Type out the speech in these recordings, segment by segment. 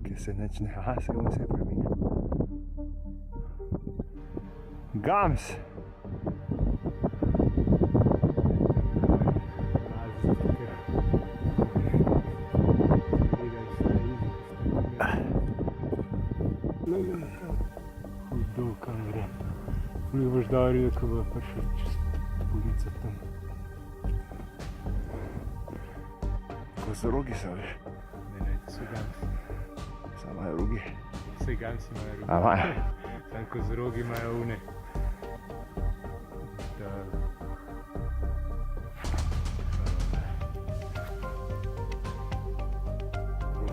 Che se ne secondo sempre amico. Gams! Hudo kam gre. Vli boš daril, ko bo prišel čez ulico tam. Kozorogi so, veš? Ne, to so gamsi. Samo imajo rogi. Vse gamsi imajo rogi. A imajo? Tam kozorogi imajo une.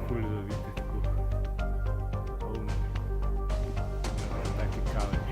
Ful zavite tako. Ovne. Taki kaleč.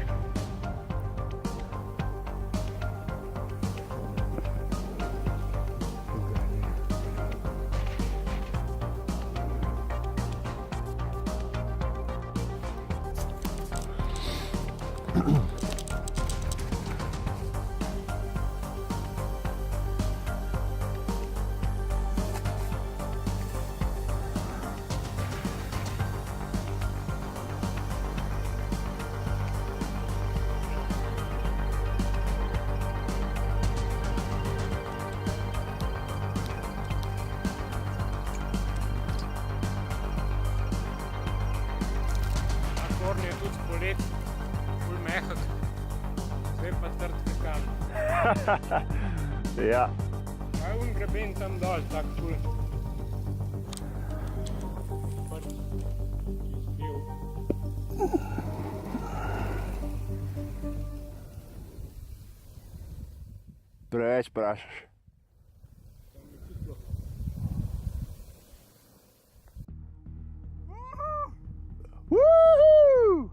Gornji je tudi spolet, ful mehak, zdaj pa trd kakal. Ja. Kaj je greben tam dol, tak ful. Pač izbil. Preveč prašaš. Woohoo!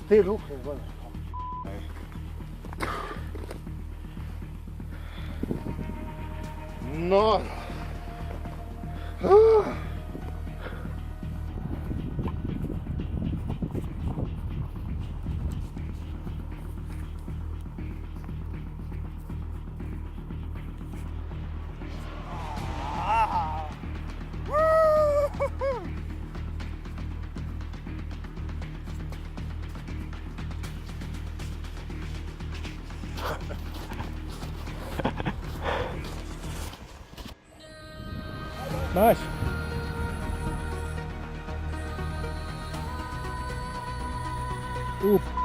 Te ruke gole. No. Maš? Up.